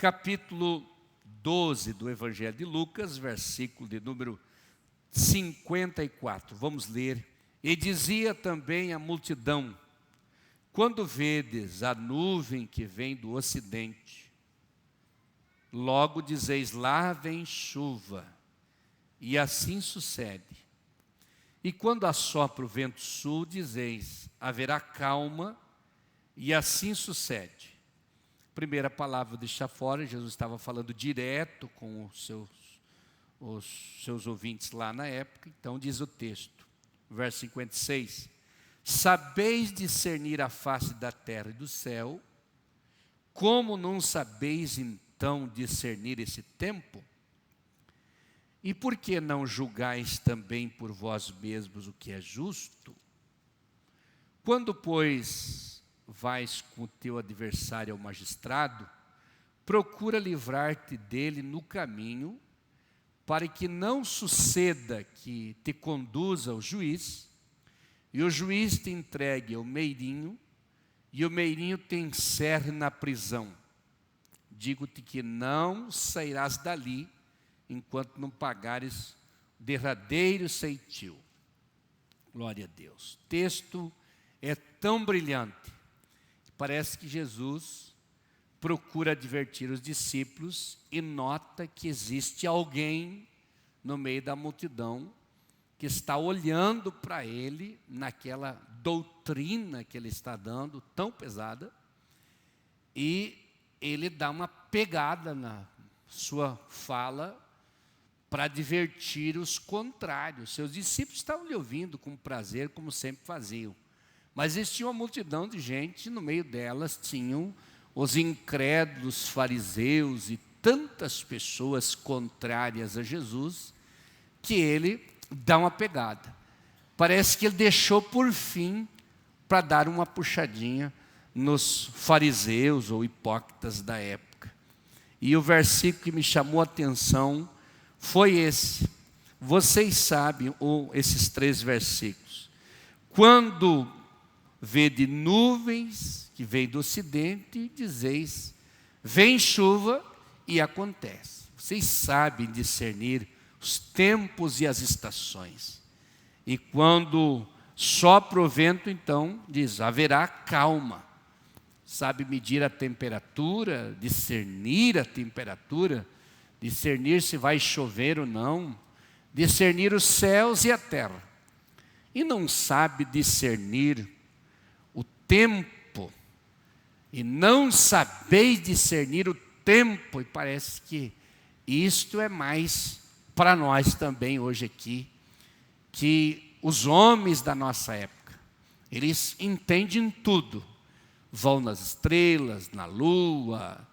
capítulo 12 do Evangelho de Lucas, versículo de número 54. Vamos ler. E dizia também a multidão: quando vedes a nuvem que vem do ocidente, logo dizeis, lá vem chuva, e assim sucede. E quando assopra o vento sul, dizeis, haverá calma, e assim sucede. Primeira palavra deixa fora, Jesus estava falando direto com os seus ouvintes lá na época. Então diz o texto, verso 56, sabeis discernir a face da terra e do céu, como não sabeis então discernir esse tempo? E por que não julgais também por vós mesmos o que é justo? Quando, pois, vais com o teu adversário ao magistrado, procura livrar-te dele no caminho, para que não suceda que te conduza ao juiz, e o juiz te entregue ao meirinho, e o meirinho te encerre na prisão. Digo-te que não sairás dali, enquanto não pagares o derradeiro ceitil. Glória a Deus. O texto é tão brilhante, que parece que Jesus procura advertir os discípulos e nota que existe alguém no meio da multidão que está olhando para ele naquela doutrina que ele está dando, tão pesada, e ele dá uma pegada na sua fala para advertir os contrários. Seus discípulos estavam lhe ouvindo com prazer, como sempre faziam. Mas existia uma multidão de gente, no meio delas tinham os incrédulos fariseus e tantas pessoas contrárias a Jesus, que ele dá uma pegada. Parece que ele deixou por fim para dar uma puxadinha nos fariseus ou hipócritas da época. E o versículo que me chamou a atenção foi esse. Vocês sabem, esses 3 versículos. Quando vede nuvens que vêm do ocidente, dizeis, vem chuva, e acontece. Vocês sabem discernir os tempos e as estações. E quando sopra o vento, então, diz, haverá calma. Sabe medir a temperatura, discernir a temperatura, discernir se vai chover ou não, discernir os céus e a terra. E não sabe discernir o tempo, e não sabeis discernir o tempo, e parece que isto é mais para nós também hoje aqui, que os homens da nossa época, eles entendem tudo, vão nas estrelas, na lua,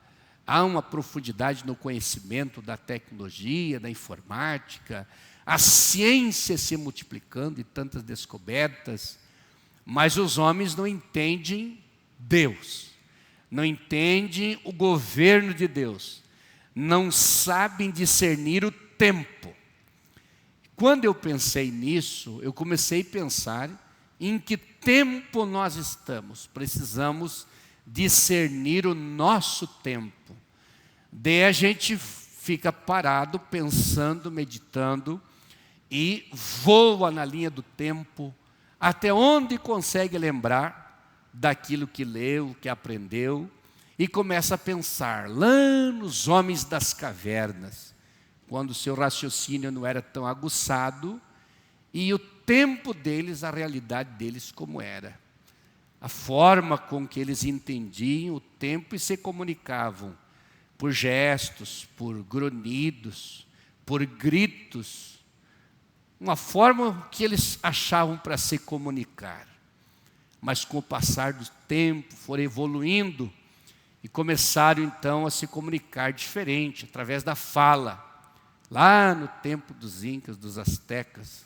há uma profundidade no conhecimento da tecnologia, da informática, a ciência se multiplicando e tantas descobertas, mas os homens não entendem Deus, não entendem o governo de Deus, não sabem discernir o tempo. Quando eu pensei nisso, eu comecei a pensar em que tempo nós estamos. Precisamos discernir o nosso tempo. Daí a gente fica parado, pensando, meditando, e voa na linha do tempo, até onde consegue lembrar daquilo que leu, que aprendeu, e começa a pensar lá nos homens das cavernas, quando o seu raciocínio não era tão aguçado, e o tempo deles, a realidade deles como era. A forma com que eles entendiam o tempo e se comunicavam, por gestos, por grunhidos, por gritos, uma forma que eles achavam para se comunicar. Mas com o passar do tempo, foram evoluindo, e começaram então a se comunicar diferente, através da fala. Lá no tempo dos incas, dos astecas,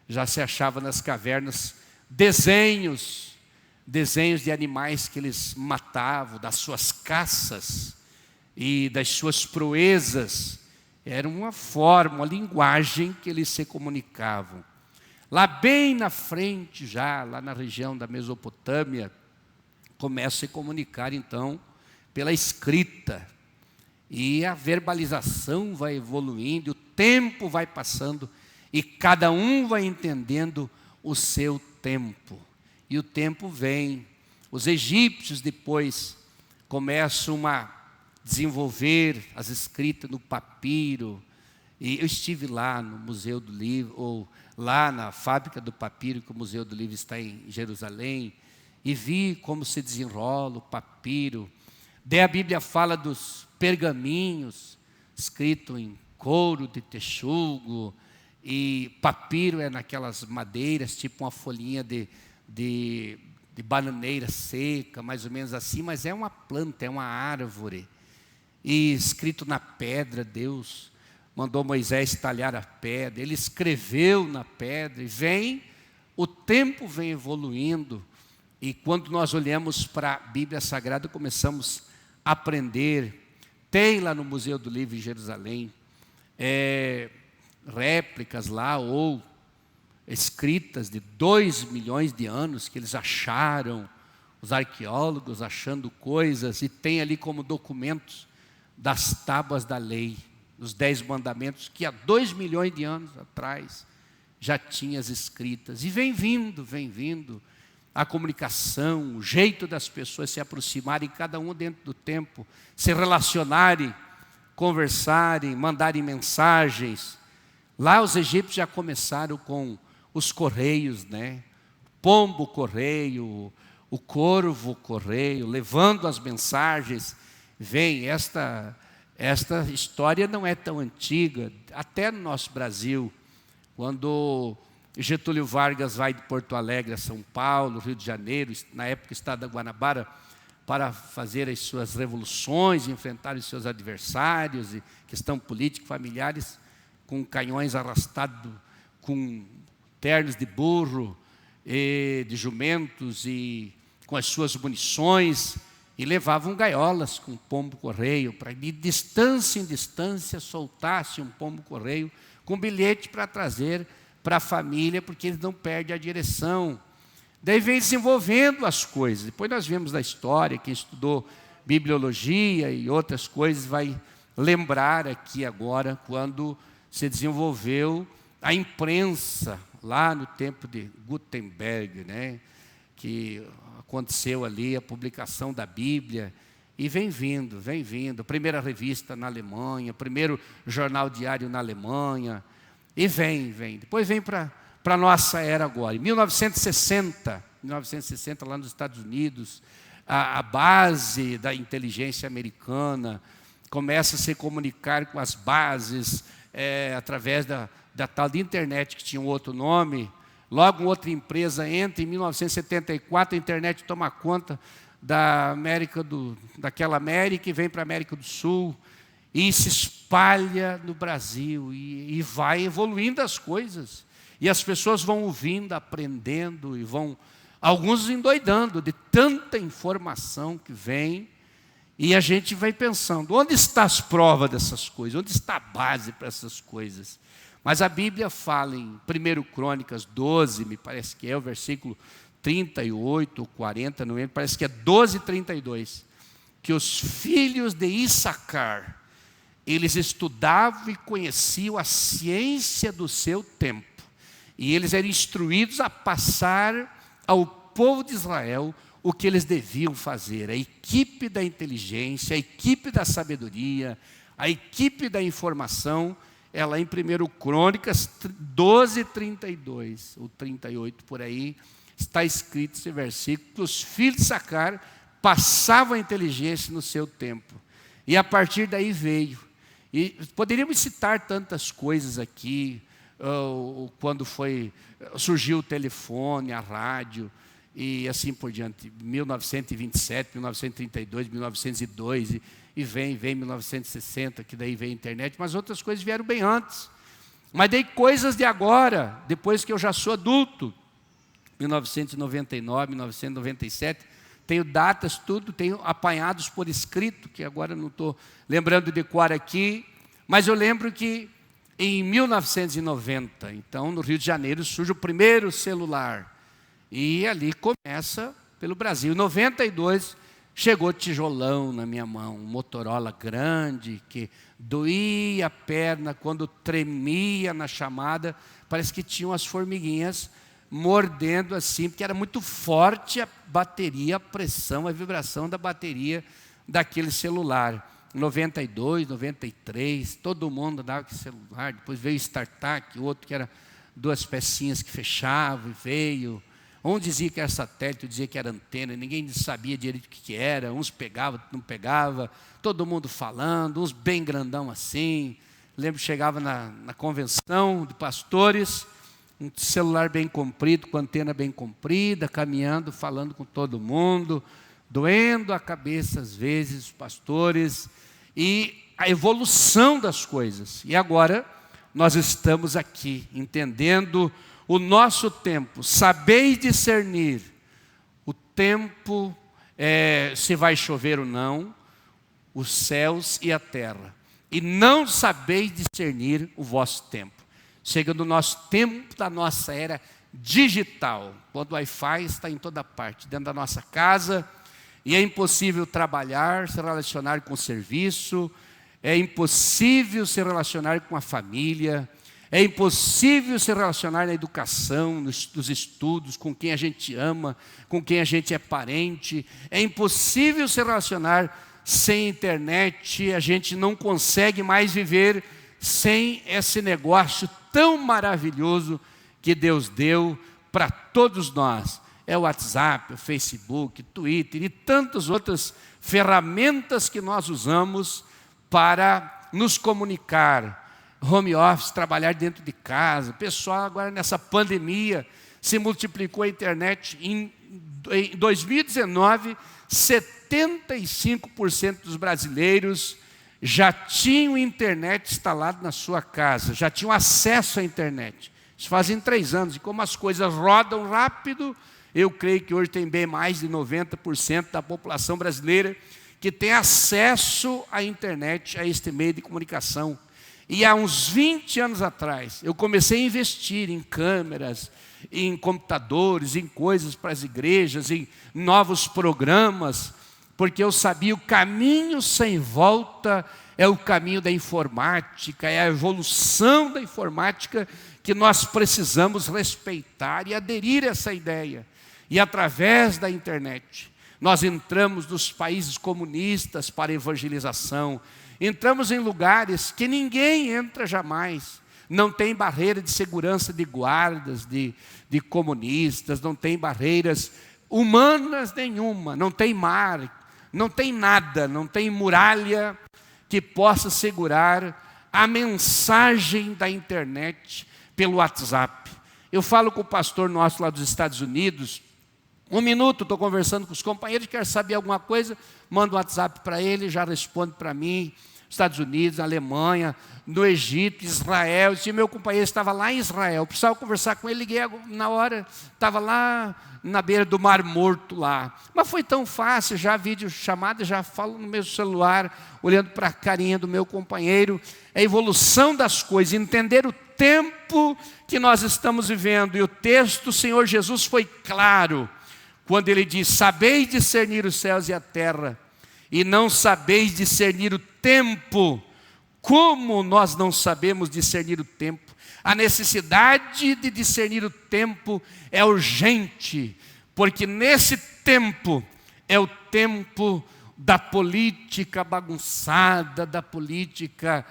já se achava nas cavernas desenhos de animais que eles matavam, das suas caças e das suas proezas. Era uma forma, uma linguagem que eles se comunicavam. Lá bem na frente, já lá na região da Mesopotâmia, começa a se comunicar então pela escrita. E a verbalização vai evoluindo, o tempo vai passando, e cada um vai entendendo o seu tempo. E o tempo vem. Os egípcios depois começam a desenvolver as escritas no papiro. E eu estive lá no Museu do Livro, ou lá na fábrica do papiro, que o Museu do Livro está em Jerusalém, e vi como se desenrola o papiro. Daí a Bíblia fala dos pergaminhos, escrito em couro de texugo, e papiro é naquelas madeiras, tipo uma folhinha de bananeira seca, mais ou menos assim, mas é uma planta, é uma árvore. E escrito na pedra, Deus mandou Moisés talhar a pedra, ele escreveu na pedra, e o tempo vem evoluindo, e quando nós olhamos para a Bíblia Sagrada, começamos a aprender. Tem lá no Museu do Livro em Jerusalém, réplicas lá, ou escritas de 2 milhões de anos, que eles acharam, os arqueólogos achando coisas, e tem ali como documentos das tábuas da lei, os 10 mandamentos, que há 2 milhões de anos atrás já tinha as escritas. E vem vindo a comunicação, o jeito das pessoas se aproximarem, cada um dentro do tempo, se relacionarem, conversarem, mandarem mensagens. Lá os egípcios já começaram com os correios, né? Pombo correio, o corvo correio, levando as mensagens. Vem esta história não é tão antiga, até no nosso Brasil, quando Getúlio Vargas vai de Porto Alegre a São Paulo, Rio de Janeiro, na época estado da Guanabara, para fazer as suas revoluções, enfrentar os seus adversários, e questão política, familiares, com canhões arrastados, com ternos de burro, de jumentos, e com as suas munições, e levavam gaiolas com pombo correio, para de distância em distância soltasse um pombo correio com bilhete para trazer para a família, porque eles não perdem a direção. Daí vem desenvolvendo as coisas. Depois nós vemos da história, quem estudou bibliologia e outras coisas vai lembrar aqui agora, quando se desenvolveu a imprensa, lá no tempo de Gutenberg, né? Que aconteceu ali a publicação da Bíblia, e vem vindo, a primeira revista na Alemanha, primeiro jornal diário na Alemanha, e vem. Depois vem para a nossa era agora. Em 1960, lá nos Estados Unidos, a base da inteligência americana começa a se comunicar com as bases através da tal de internet, que tinha um outro nome. Logo, outra empresa entra, em 1974, a internet toma conta daquela América, e vem para a América do Sul, e se espalha no Brasil, e vai evoluindo as coisas. E as pessoas vão ouvindo, aprendendo, e alguns endoidando de tanta informação que vem, e a gente vai pensando, onde está as provas dessas coisas? Onde está a base para essas coisas? Mas a Bíblia fala em 1 Crônicas 12, me parece que é o versículo 38 ou 40, não lembro, parece que é 12, 32, que os filhos de Issacar, eles estudavam e conheciam a ciência do seu tempo, e eles eram instruídos a passar ao povo de Israel o que eles deviam fazer. A equipe da inteligência, a equipe da sabedoria, a equipe da informação, ela em 1 Crônicas 12, 32, ou 38 por aí, está escrito esse versículo, que os filhos de Issacar passavam a inteligência no seu tempo. E a partir daí veio. E poderíamos citar tantas coisas aqui, quando surgiu o telefone, a rádio, e assim por diante, 1927, 1932, 1902, e vem 1960, que daí veio a internet, mas outras coisas vieram bem antes. Mas daí coisas de agora, depois que eu já sou adulto, 1999, 1997, tenho datas, tudo, tenho apanhados por escrito, que agora não estou lembrando de cor aqui, mas eu lembro que em 1990, então, no Rio de Janeiro, surge o primeiro celular, e ali começa pelo Brasil. Em 92, Chegou tijolão na minha mão, um Motorola grande, que doía a perna quando tremia na chamada, parece que tinha umas formiguinhas mordendo assim, porque era muito forte a bateria, a pressão, a vibração da bateria daquele celular. 92, 93, todo mundo andava com celular, depois veio o StarTAC, outro que era 2 pecinhas que fechavam, e veio. Um dizia que era satélite, outro dizia que era antena, ninguém sabia direito o que era, uns pegavam, outros não pegava, todo mundo falando, uns bem grandão assim. Lembro que chegava na convenção de pastores, um celular bem comprido, com antena bem comprida, caminhando, falando com todo mundo, doendo a cabeça às vezes, os pastores, e a evolução das coisas. E agora nós estamos aqui, entendendo o nosso tempo. Sabeis discernir o tempo, se vai chover ou não, os céus e a terra. E não sabeis discernir o vosso tempo. Chega no nosso tempo da nossa era digital, quando o Wi-Fi está em toda parte, dentro da nossa casa, e é impossível trabalhar, se relacionar com o serviço, é impossível se relacionar com a família, é impossível se relacionar na educação, nos estudos, com quem a gente ama, com quem a gente é parente, é impossível se relacionar sem internet, a gente não consegue mais viver sem esse negócio tão maravilhoso que Deus deu para todos nós. É o WhatsApp, o Facebook, o Twitter e tantas outras ferramentas que nós usamos para nos comunicar. Home office, trabalhar dentro de casa. Pessoal, agora nessa pandemia, se multiplicou a internet. Em 2019, 75% dos brasileiros já tinham internet instalado na sua casa, já tinham acesso à internet. Isso fazem 3 anos, e como as coisas rodam rápido, eu creio que hoje tem bem mais de 90% da população brasileira que tem acesso à internet, a este meio de comunicação. E há uns 20 anos atrás, eu comecei a investir em câmeras, em computadores, em coisas para as igrejas, em novos programas, porque eu sabia o caminho sem volta é o caminho da informática, é a evolução da informática que nós precisamos respeitar e aderir a essa ideia. E através da internet, nós entramos nos países comunistas para evangelização, entramos em lugares que ninguém entra jamais. Não tem barreira de segurança de guardas, de comunistas, não tem barreiras humanas nenhuma, não tem mar, não tem nada, não tem muralha que possa segurar a mensagem da internet pelo WhatsApp. Eu falo com o pastor nosso lá dos Estados Unidos, 1 minuto, estou conversando com os companheiros, quer saber alguma coisa, mando um WhatsApp para ele, já responde para mim. Estados Unidos, Alemanha, no Egito, Israel. E meu companheiro estava lá em Israel, precisava conversar com ele, liguei na hora, estava lá na beira do Mar Morto lá. Mas foi tão fácil, já vídeo chamada, já falo no meu celular, olhando para a carinha do meu companheiro. A evolução das coisas, entender o tempo que nós estamos vivendo. E o texto do Senhor Jesus foi claro, quando ele diz: sabeis discernir os céus e a terra, e não sabeis discernir o tempo. Como nós não sabemos discernir o tempo? A necessidade de discernir o tempo é urgente, porque nesse tempo é o tempo da política bagunçada, da política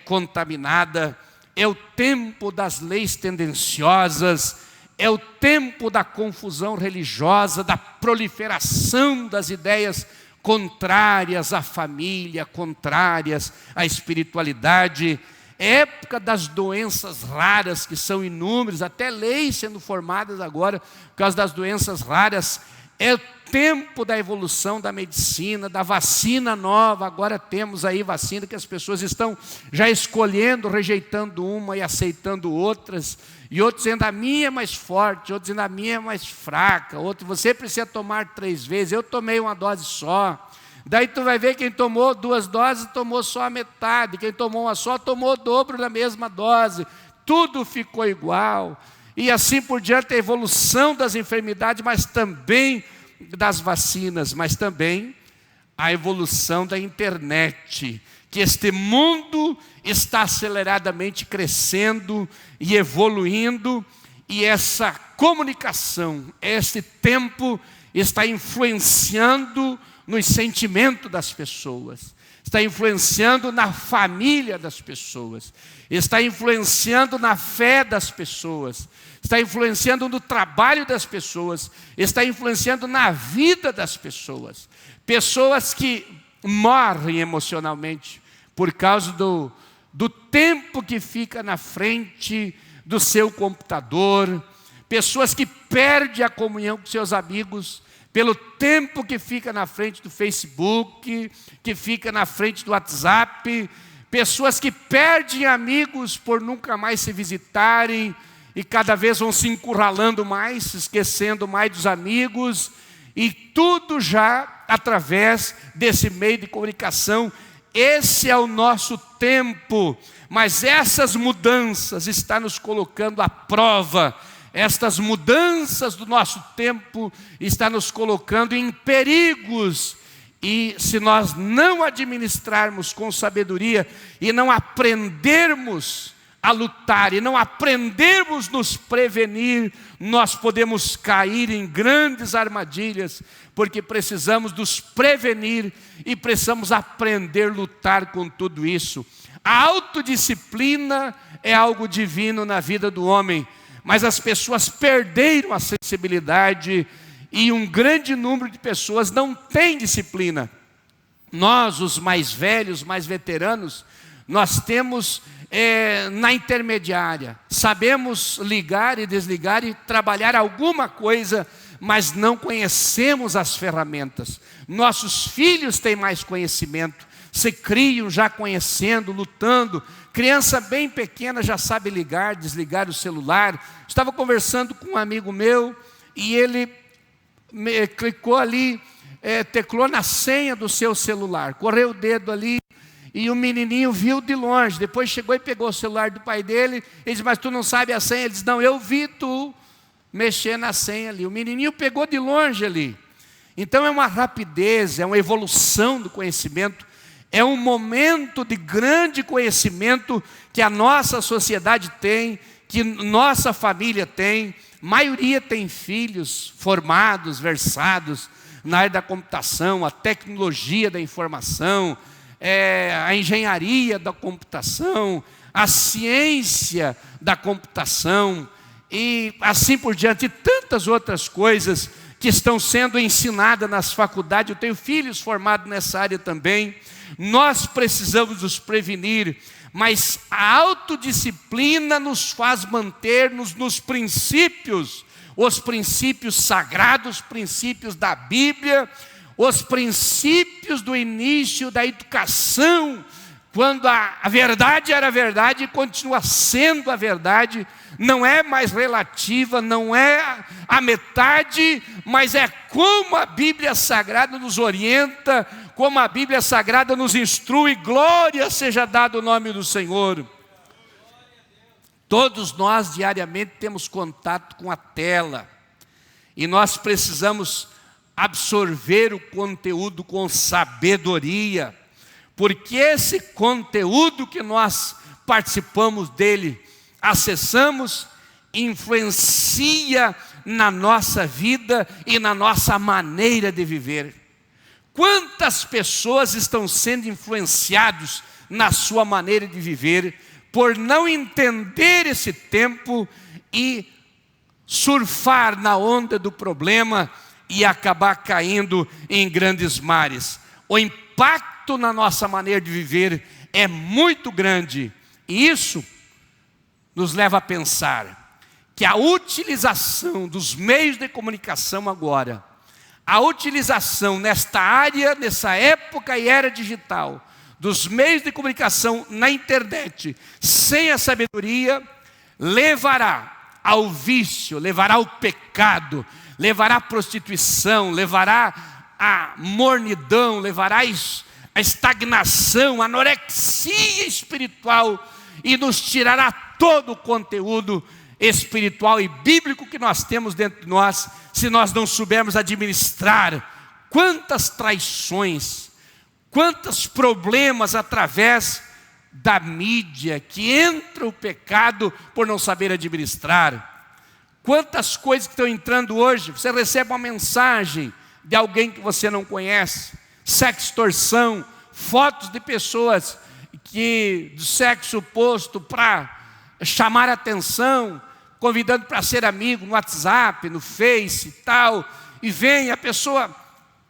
contaminada, é o tempo das leis tendenciosas, é o tempo da confusão religiosa, da proliferação das ideias contrárias à família, contrárias à espiritualidade, época das doenças raras, que são inúmeras, até leis sendo formadas agora por causa das doenças raras, é o tempo da evolução da medicina, da vacina nova. Agora temos aí vacina que as pessoas estão já escolhendo, rejeitando uma e aceitando outras, e outros dizendo: a minha é mais forte, outros dizendo: a minha é mais fraca, outro: você precisa tomar 3 vezes, eu tomei uma dose só. Daí tu vai ver quem tomou 2 doses, tomou só a metade, quem tomou uma só, tomou o dobro da mesma dose, tudo ficou igual. E assim por diante, a evolução das enfermidades, mas também das vacinas, mas também a evolução da internet, que este mundo está aceleradamente crescendo e evoluindo, e essa comunicação, esse tempo está influenciando nos sentimentos das pessoas, está influenciando na família das pessoas, está influenciando na fé das pessoas, está influenciando no trabalho das pessoas, está influenciando na vida das pessoas. Pessoas que morrem emocionalmente por causa do tempo que fica na frente do seu computador, pessoas que perdem a comunhão com seus amigos pelo tempo que fica na frente do Facebook, que fica na frente do WhatsApp, pessoas que perdem amigos por nunca mais se visitarem e cada vez vão se encurralando mais, se esquecendo mais dos amigos, e tudo já através desse meio de comunicação. Esse é o nosso tempo, mas essas mudanças estão nos colocando à prova. Estas mudanças do nosso tempo estão nos colocando em perigos. E se nós não administrarmos com sabedoria e não aprendermos a lutar e não aprendermos nos prevenir, nós podemos cair em grandes armadilhas, porque precisamos nos prevenir e precisamos aprender a lutar com tudo isso. A autodisciplina é algo divino na vida do homem, mas as pessoas perderam a sensibilidade e um grande número de pessoas não tem disciplina. Nós, os mais velhos, mais veteranos, nós temos na intermediária, sabemos ligar e desligar e trabalhar alguma coisa, mas não conhecemos as ferramentas. Nossos filhos têm mais conhecimento, se criam já conhecendo, lutando. Criança bem pequena já sabe ligar, desligar o celular. Estava conversando com um amigo meu e ele clicou ali, teclou na senha do seu celular, correu o dedo ali e o menininho viu de longe. Depois chegou e pegou o celular do pai dele. Ele disse: mas tu não sabe a senha? Ele disse: não, eu vi tu mexer na senha ali. O menininho pegou de longe ali. Então é uma rapidez, é uma evolução do conhecimento, é um momento de grande conhecimento que a nossa sociedade tem, que nossa família tem. A maioria tem filhos formados, versados na área da computação, a tecnologia da informação, a engenharia da computação, a ciência da computação e assim por diante, e tantas outras coisas que estão sendo ensinadas nas faculdades. Eu tenho filhos formados nessa área também. Nós precisamos nos prevenir, mas a autodisciplina nos faz manter-nos nos princípios, os princípios sagrados, os princípios da Bíblia, os princípios do início da educação, quando a verdade era verdade e continua sendo a verdade, não é mais relativa, não é a metade, mas é como a Bíblia Sagrada nos orienta, como a Bíblia Sagrada nos instrui. Glória seja dado o nome do Senhor. Todos nós diariamente temos contato com a tela, e nós precisamos absorver o conteúdo com sabedoria, porque esse conteúdo que nós participamos dele, acessamos, influencia na nossa vida e na nossa maneira de viver. Quantas pessoas estão sendo influenciadas na sua maneira de viver por não entender esse tempo e surfar na onda do problema e acabar caindo em grandes mares? O impacto na nossa maneira de viver é muito grande, e isso nos leva a pensar que a utilização dos meios de comunicação agora, a utilização nesta área, nessa época e era digital, dos meios de comunicação na internet, sem a sabedoria, levará ao vício, levará ao pecado, levará à prostituição, levará à mornidão, levará à estagnação, à anorexia espiritual, e nos tirará todo o conteúdo espiritual e bíblico que nós temos dentro de nós, se nós não soubermos administrar quantas traições, quantos problemas através da mídia que entra o pecado por não saber administrar. Quantas coisas que estão entrando hoje, você recebe uma mensagem de alguém que você não conhece, sextorção, fotos de pessoas do sexo oposto para chamar a atenção, convidando para ser amigo no WhatsApp, no Face e tal, e vem, a pessoa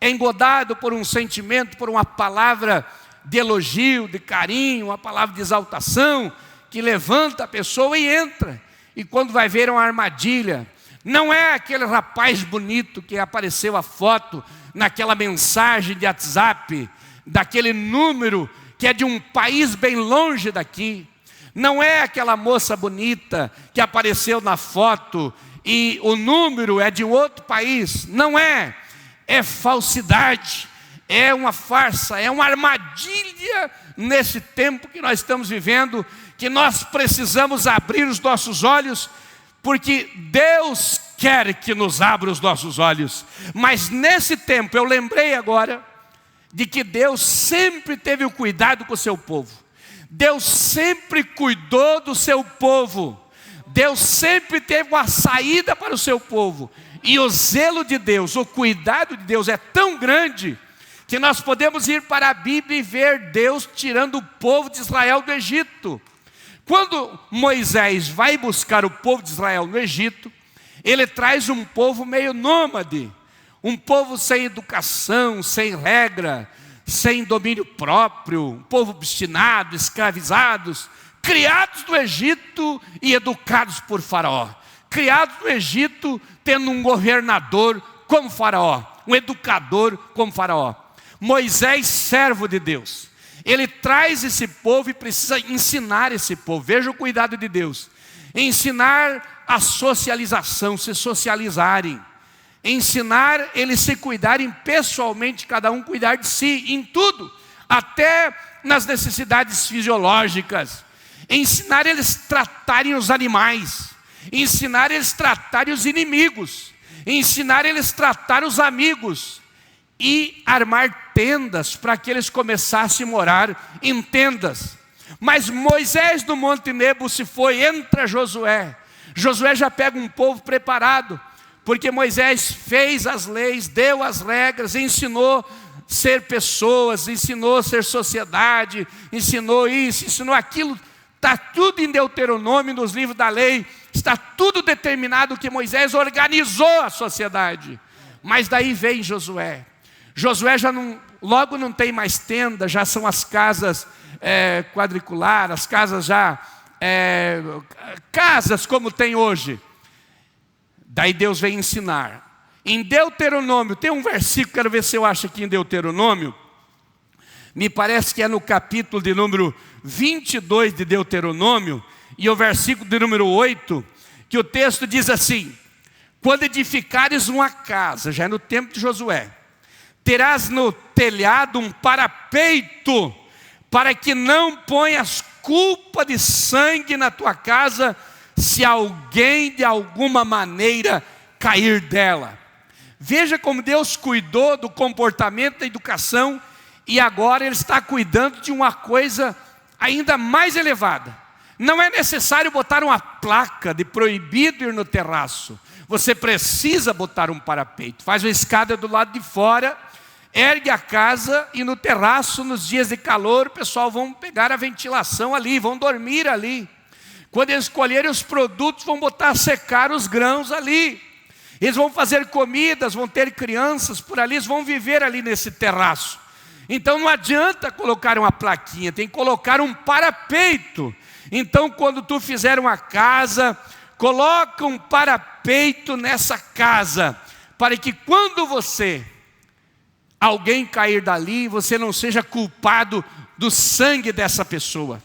é engodada por um sentimento, por uma palavra de elogio, de carinho, uma palavra de exaltação, que levanta a pessoa e entra, e quando vai ver uma armadilha, não é aquele rapaz bonito que apareceu a foto naquela mensagem de WhatsApp, daquele número que é de um país bem longe daqui, não é aquela moça bonita que apareceu na foto e o número é de outro país, não é, é falsidade, é uma farsa, é uma armadilha nesse tempo que nós estamos vivendo, que nós precisamos abrir os nossos olhos, porque Deus quer que nos abra os nossos olhos. Mas nesse tempo, eu lembrei agora, de que Deus sempre teve o cuidado com o seu povo. Deus sempre cuidou do seu povo. Deus sempre teve uma saída para o seu povo. E o zelo de Deus, o cuidado de Deus é tão grande, que nós podemos ir para a Bíblia e ver Deus tirando o povo de Israel do Egito. Quando Moisés vai buscar o povo de Israel no Egito, ele traz um povo meio nômade, um povo sem educação, sem regra, sem domínio próprio, um povo obstinado, escravizados, criados no Egito e educados por Faraó. Criados no Egito, tendo um governador como Faraó, um educador como Faraó. Moisés, servo de Deus, ele traz esse povo e precisa ensinar esse povo. Veja o cuidado de Deus. Ensinar a socialização, se socializarem. Ensinar eles se cuidarem pessoalmente, cada um cuidar de si, em tudo, até nas necessidades fisiológicas. Ensinar eles tratarem os animais. Ensinar eles tratarem os inimigos. Ensinar eles tratar os amigos. E armar tendas para que eles começassem a morar em tendas. Mas Moisés no Monte Nebo se foi, entra Josué. Josué já pega um povo preparado, porque Moisés fez as leis, deu as regras, ensinou a ser pessoas, ensinou a ser sociedade, ensinou isso, ensinou aquilo. Está tudo em Deuteronômio, nos livros da lei, está tudo determinado que Moisés organizou a sociedade. Mas daí vem Josué. Josué já logo não tem mais tenda, já são as casas quadriculares, as casas já, casas como tem hoje. Daí Deus vem ensinar. Em Deuteronômio, tem um versículo, quero ver se eu acho aqui em Deuteronômio, me parece que é no capítulo de número 22 de Deuteronômio, e o versículo de número 8, que o texto diz assim: quando edificares uma casa, já é no tempo de Josué, terás no telhado um parapeito, para que não ponhas culpa de sangue na tua casa, se alguém de alguma maneira cair dela. Veja como Deus cuidou do comportamento da educação, e agora Ele está cuidando de uma coisa ainda mais elevada. Não é necessário botar uma placa de proibido ir no terraço. Você precisa botar um parapeito. Faz uma escada do lado de fora, ergue a casa, e no terraço, nos dias de calor, o pessoal vão pegar a ventilação ali, vão dormir ali. Quando eles colherem os produtos, vão botar a secar os grãos ali. Eles vão fazer comidas, vão ter crianças por ali, eles vão viver ali nesse terraço. Então não adianta colocar uma plaquinha, tem que colocar um parapeito. Então quando tu fizer uma casa, coloca um parapeito nessa casa, para que quando alguém cair dali, você não seja culpado do sangue dessa pessoa.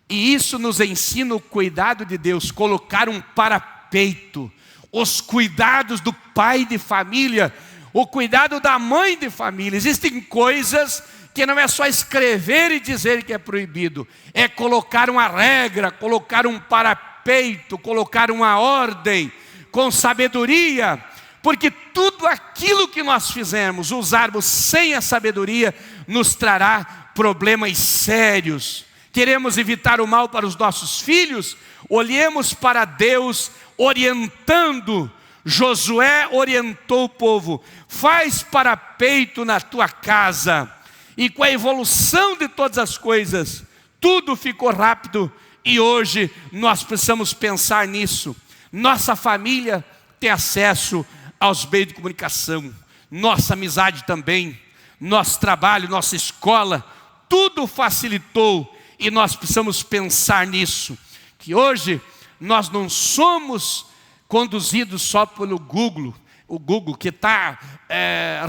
E isso nos ensina o cuidado de Deus, colocar um parapeito, os cuidados do pai de família, o cuidado da mãe de família. Existem coisas que não é só escrever e dizer que é proibido, é colocar uma regra, colocar um parapeito peito, colocar uma ordem com sabedoria, porque tudo aquilo que nós fizermos, usarmos sem a sabedoria, nos trará problemas sérios. Queremos evitar o mal para os nossos filhos? Olhemos para Deus orientando. Josué orientou o povo: faz parapeito na tua casa. E com a evolução de todas as coisas, tudo ficou rápido. E hoje nós precisamos pensar nisso. Nossa família tem acesso aos meios de comunicação, nossa amizade também, nosso trabalho, nossa escola, tudo facilitou. E nós precisamos pensar nisso, que hoje nós não somos conduzidos só pelo Google, o Google que está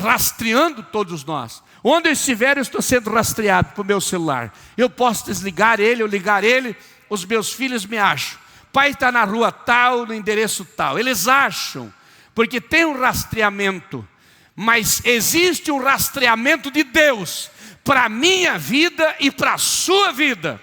rastreando todos nós. Onde eu estiver, eu estou sendo rastreado para o meu celular. Eu posso desligar ele, eu ligar ele, os meus filhos me acham. Pai está na rua tal, no endereço tal. Eles acham, porque tem um rastreamento. Mas existe um rastreamento de Deus para a minha vida e para a sua vida,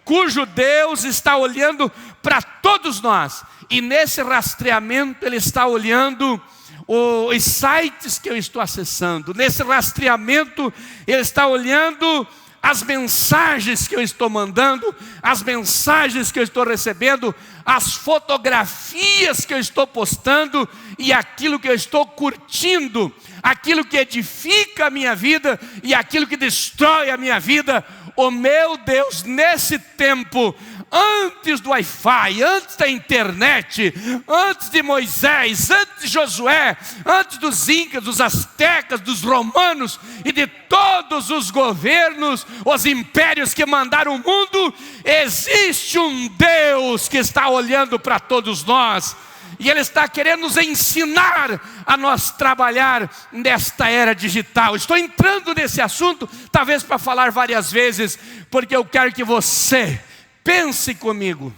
cujo Deus está olhando para todos nós. E nesse rastreamento Ele está olhando os sites que eu estou acessando. Nesse rastreamento Ele está olhando as mensagens que eu estou mandando, as mensagens que eu estou recebendo, as fotografias que eu estou postando e aquilo que eu estou curtindo, aquilo que edifica a minha vida e aquilo que destrói a minha vida. Oh meu Deus, nesse tempo, antes do Wi-Fi, antes da internet, antes de Moisés, antes de Josué, antes dos incas, dos astecas, dos romanos e de todos os governos, os impérios que mandaram o mundo, existe um Deus que está olhando para todos nós. E Ele está querendo nos ensinar a nós trabalhar nesta era digital. Estou entrando nesse assunto, talvez para falar várias vezes, porque eu quero que você pense comigo.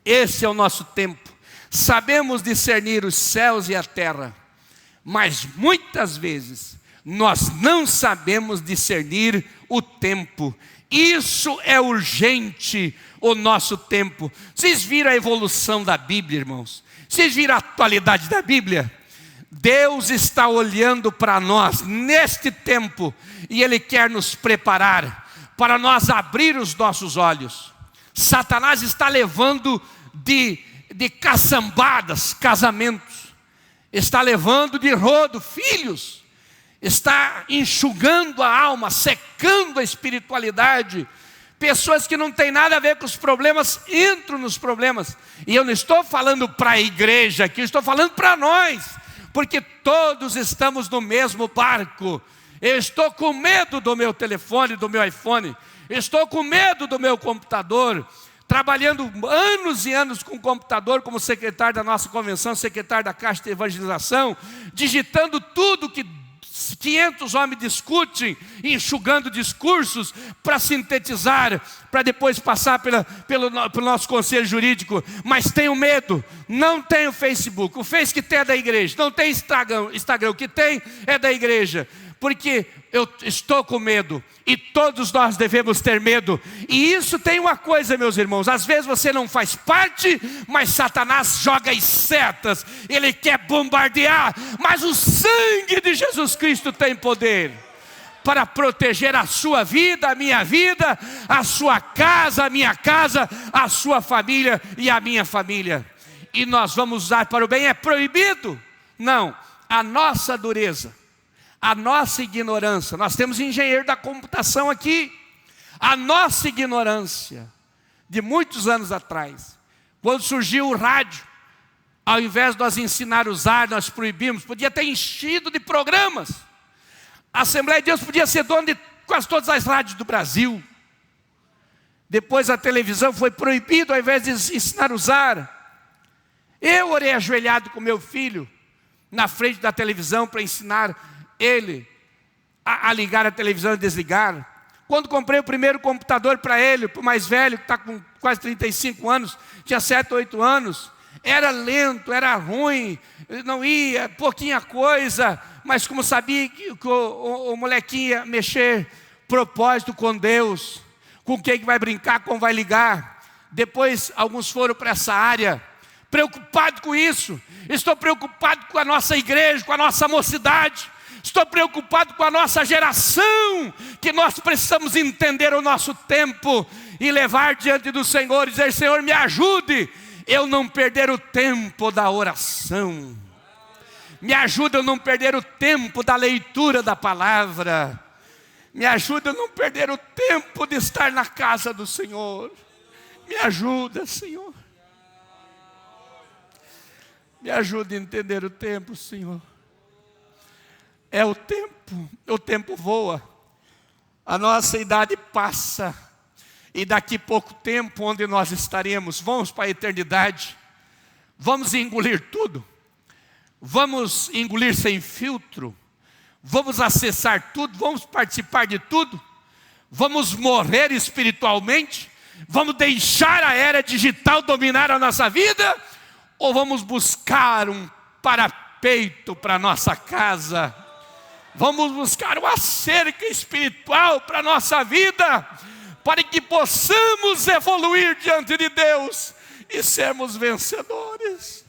Esse é o nosso tempo. Sabemos discernir os céus e a terra, mas muitas vezes nós não sabemos discernir o tempo. Isso é urgente, o nosso tempo. Vocês viram a evolução da Bíblia, irmãos? Vocês viram a atualidade da Bíblia? Deus está olhando para nós neste tempo e Ele quer nos preparar para nós abrir os nossos olhos. Satanás está levando de caçambadas casamentos, está levando de rodo filhos, está enxugando a alma, secando a espiritualidade. Pessoas que não têm nada a ver com os problemas, entram nos problemas. E eu não estou falando para a igreja aqui, eu estou falando para nós, porque todos estamos no mesmo barco. Eu estou com medo do meu telefone, do meu iPhone, eu estou com medo do meu computador, trabalhando anos e anos com o computador, como secretário da nossa convenção, secretário da Caixa de Evangelização, digitando tudo que 500 homens discutem, enxugando discursos para sintetizar, para depois passar pelo nosso conselho jurídico. Mas tenho medo, não tenho Facebook, o Face que tem é da igreja, não tem Instagram, o que tem é da igreja, porque eu estou com medo, e todos nós devemos ter medo. E isso tem uma coisa, meus irmãos, às vezes você não faz parte, mas Satanás joga as setas, ele quer bombardear, mas o sangue de Jesus Cristo tem poder para proteger a sua vida, a minha vida, a sua casa, a minha casa, a sua família e a minha família. E nós vamos usar para o bem. É proibido? Não, a nossa dureza, a nossa ignorância. Nós temos engenheiro da computação aqui. A nossa ignorância de muitos anos atrás, quando surgiu o rádio, ao invés de nós ensinar a usar, nós proibimos. Podia ter enchido de programas. A Assembleia de Deus podia ser dona de quase todas as rádios do Brasil. Depois a televisão foi proibida, ao invés de ensinar a usar. Eu orei ajoelhado com meu filho na frente da televisão para ensinar ele a ligar a televisão e desligar. Quando comprei o primeiro computador para ele, para o mais velho, que está com quase 35 anos, tinha 7, 8 anos, era lento, era ruim, não ia, pouquinha coisa, mas como sabia que o molequinho ia mexer, propósito com Deus, com quem que vai brincar, como vai ligar. Depois alguns foram para essa área, preocupado com isso. Estou preocupado com a nossa igreja, com a nossa mocidade. Estou preocupado com a nossa geração, que nós precisamos entender o nosso tempo e levar diante do Senhor e dizer: Senhor, me ajude eu não perder o tempo da oração. Me ajuda eu não perder o tempo da leitura da palavra. Me ajuda eu não perder o tempo de estar na casa do Senhor. Me ajuda, Senhor. Me ajuda a entender o tempo, Senhor. É o tempo voa. A nossa idade passa. E daqui a pouco tempo, onde nós estaremos? Vamos para a eternidade. Vamos engolir tudo. Vamos engolir sem filtro. Vamos acessar tudo. Vamos participar de tudo. Vamos morrer espiritualmente. Vamos deixar a era digital dominar a nossa vida? Ou vamos buscar um parapeito para a nossa casa? Vamos buscar uma cerca espiritual para a nossa vida, para que possamos evoluir diante de Deus e sermos vencedores.